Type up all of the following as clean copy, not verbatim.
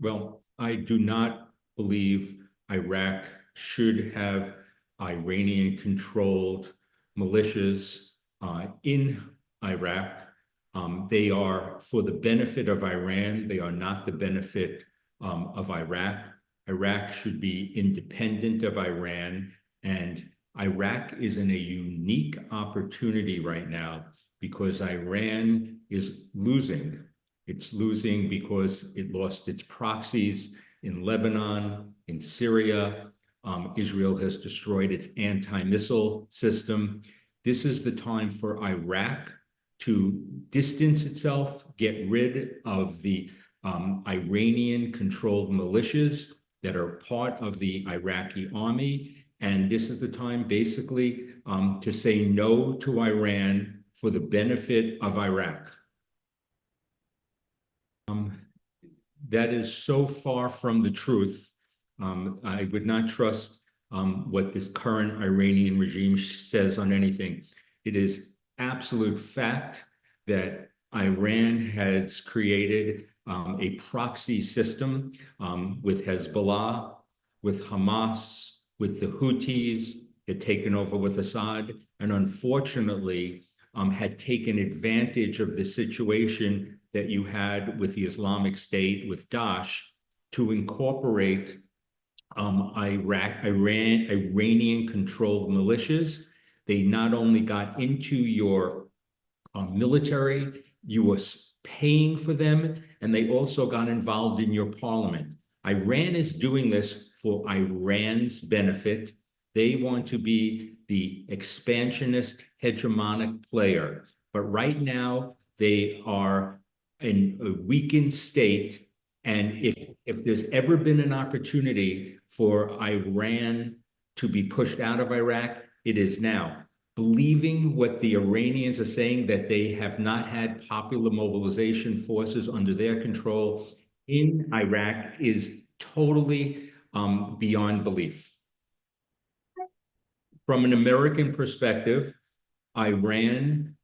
Well, I do not believe Iraq should have Iranian-controlled militias in Iraq. They are for the benefit of Iran. They are not the benefit of Iraq. Iraq should be independent of Iran, and Iraq is in a unique opportunity right now because Iran is losing. It's losing because it lost its proxies in Lebanon, in Syria. Israel has destroyed its anti-missile system. This is the time for Iraq to distance itself, get rid of the Iranian-controlled militias that are part of the Iraqi army. And this is the time, basically, to say no to Iran for the benefit of Iraq. That is so far from the truth. I would not trust what this current Iranian regime says on anything. It is absolute fact that Iran has created a proxy system with Hezbollah, with Hamas, with the Houthis, had taken over with Assad, and unfortunately had taken advantage of the situation that you had with the Islamic State, with Daesh, to incorporate Iranian-controlled militias. They not only got into your military, you were paying for them, and they also got involved in your parliament. Iran is doing this for Iran's benefit. They want to be the expansionist, hegemonic player. But right now, they are in a weakened state. And if there's ever been an opportunity for Iran to be pushed out of Iraq, it is now. Believing what the Iranians are saying, that they have not had popular mobilization forces under their control in Iraq, is totally beyond belief. From an American perspective, Iran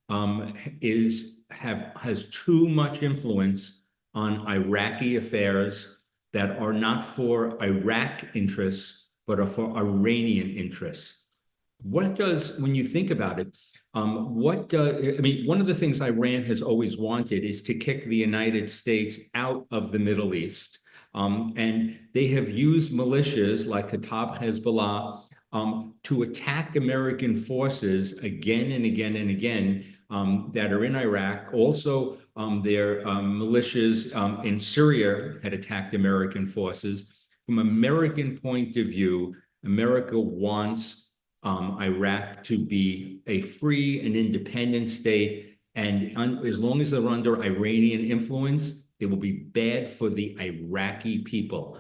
has too much influence on Iraqi affairs that are not for Iraq interests, but are for Iranian interests. What does, when you think about it, I mean, one of the things Iran has always wanted is to kick the United States out of the Middle East. And they have used militias like Kataib Hezbollah to attack American forces again and again and again that are in Iraq. Also, their militias in Syria had attacked American forces. From an American point of view, America wants Iraq to be a free and independent state. And as long as they're under Iranian influence, it will be bad for the Iraqi people.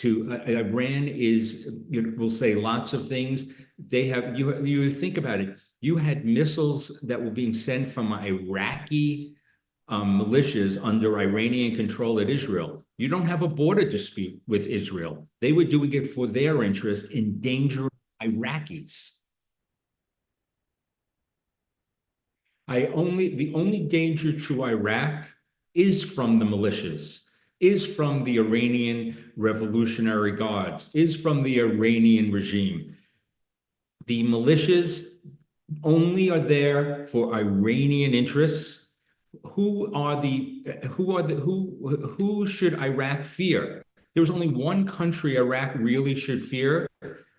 Iran is, will say lots of things. They have, you think about it, you had missiles that were being sent from Iraqi militias under Iranian control at Israel. You don't have a border dispute with Israel. They were doing it for their interest, endangering Iraqis. The only danger to Iraq is from the militias, is from the Iranian Revolutionary Guards, is from the Iranian regime. The militias only are there for Iranian interests. Who should Iraq fear? There's only one country Iraq really should fear,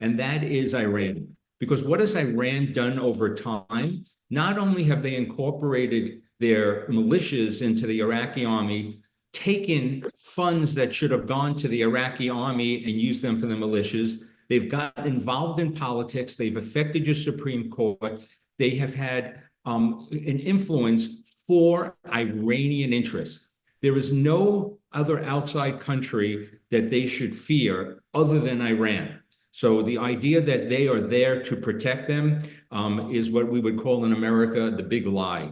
and that is Iran. Because what has Iran done over time? Not only have they incorporated their militias into the Iraqi army, taken funds that should have gone to the Iraqi army and used them for the militias, they've got involved in politics, they've affected your Supreme Court, they have had an influence for Iranian interests. There is no other outside country that they should fear other than Iran. So the idea that they are there to protect them is what we would call in America the big lie.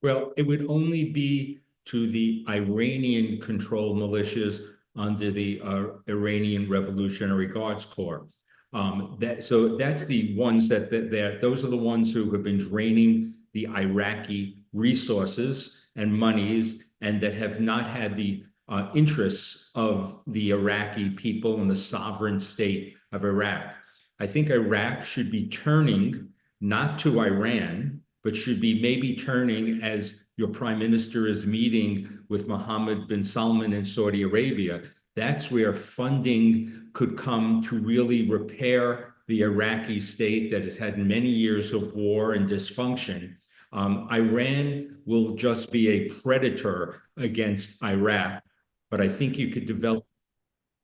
Well, it would only be to the Iranian-controlled militias under the Iranian Revolutionary Guards Corps. So that's the ones those are the ones who have been draining the Iraqi resources and monies, and that have not had the interests of the Iraqi people and the sovereign state of Iraq. I think Iraq should be turning not to Iran, but should be maybe turning, as your prime minister is meeting with Mohammed bin Salman in Saudi Arabia. That's where funding could come to really repair the Iraqi state that has had many years of war and dysfunction. Iran will just be a predator against Iraq, but I think you could develop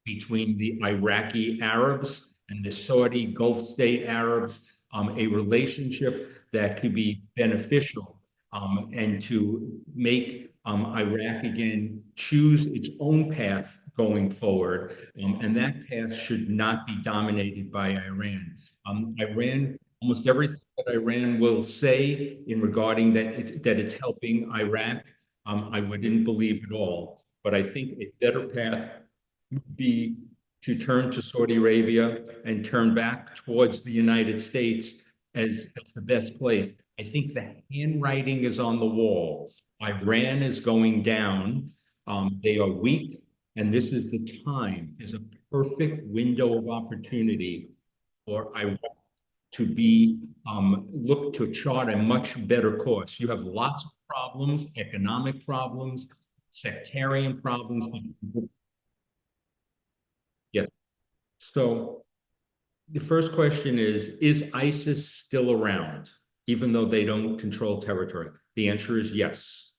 between the Iraqi Arabs and the Saudi Gulf state Arabs a relationship that could be beneficial and to make Iraq again choose its own path going forward. And that path should not be dominated by Iran. Iran, almost everything that Iran will say in regarding that it's helping Iraq, I wouldn't believe at all. But I think a better path would be to turn to Saudi Arabia and turn back towards the United States as the best place. I think the handwriting is on the wall. Iran is going down. They are weak, and this is the time. There's a perfect window of opportunity for Iran to be look to chart a much better course. You have lots of problems, economic problems, sectarian problems. Yeah. So the first question is ISIS still around, even though they don't control territory? The answer is yes.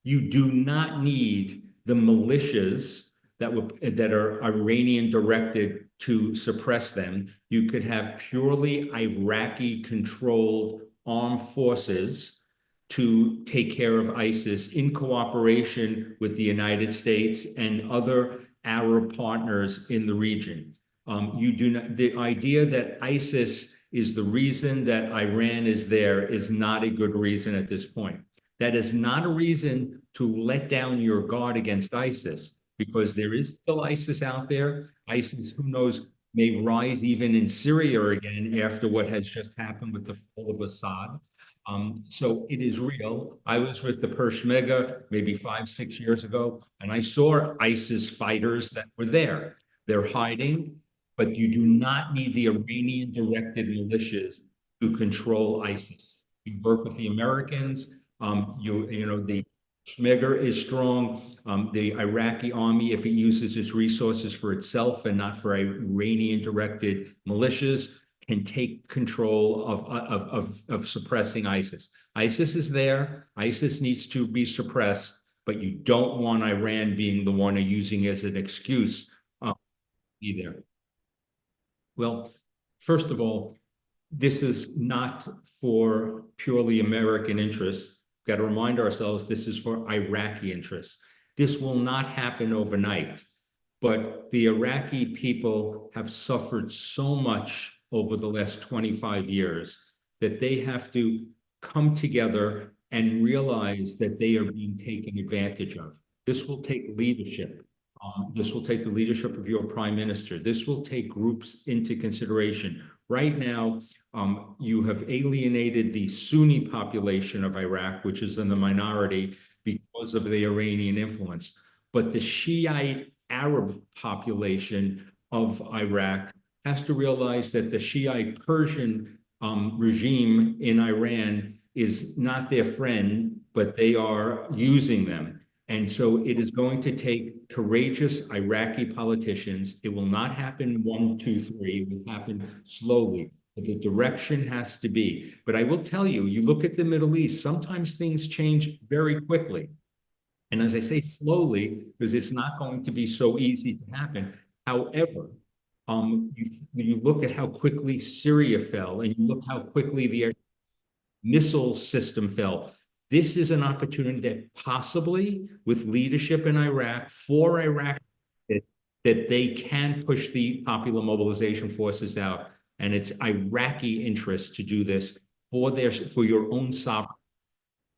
You do not need the militias that are Iranian directed to suppress them. You could have purely Iraqi controlled armed forces to take care of ISIS in cooperation with the United States and other Arab partners in the region. You do not, the idea that ISIS is the reason that Iran is there is not a good reason at this point. That is not a reason to let down your guard against ISIS, because there is still ISIS out there. ISIS, who knows, may rise even in Syria again after what has just happened with the fall of Assad. So it is real. I was with the Peshmerga maybe 5-6 years ago, and I saw ISIS fighters that were there. They're hiding, but you do not need the Iranian-directed militias to control ISIS. You work with the Americans. The Peshmerga is strong. The Iraqi army, if it uses its resources for itself and not for Iranian-directed militias, can take control of suppressing ISIS. ISIS is there. ISIS needs to be suppressed, but you don't want Iran being the one using it as an excuse either. Well, first of all, this is not for purely American interests. We've got to remind ourselves this is for Iraqi interests. This will not happen overnight, but the Iraqi people have suffered so much over the last 25 years that they have to come together and realize that they are being taken advantage of. This will take leadership. This will take the leadership of your prime minister. This will take groups into consideration. Right now, you have alienated the Sunni population of Iraq, which is in the minority because of the Iranian influence. But the Shiite Arab population of Iraq has to realize that the Shiite Persian regime in Iran is not their friend, but they are using them. And so it is going to take courageous Iraqi politicians. It will not happen 1, 2, 3. It will happen slowly. But the direction has to be. But I will tell you, you look at the Middle East, sometimes things change very quickly. And as I say, slowly, because it's not going to be so easy to happen. However, you look at how quickly Syria fell, and you look how quickly the missile system fell. This is an opportunity that possibly, with leadership in Iraq, for Iraq, that they can push the popular mobilization forces out. And it's Iraqi interest to do this for your own sovereignty.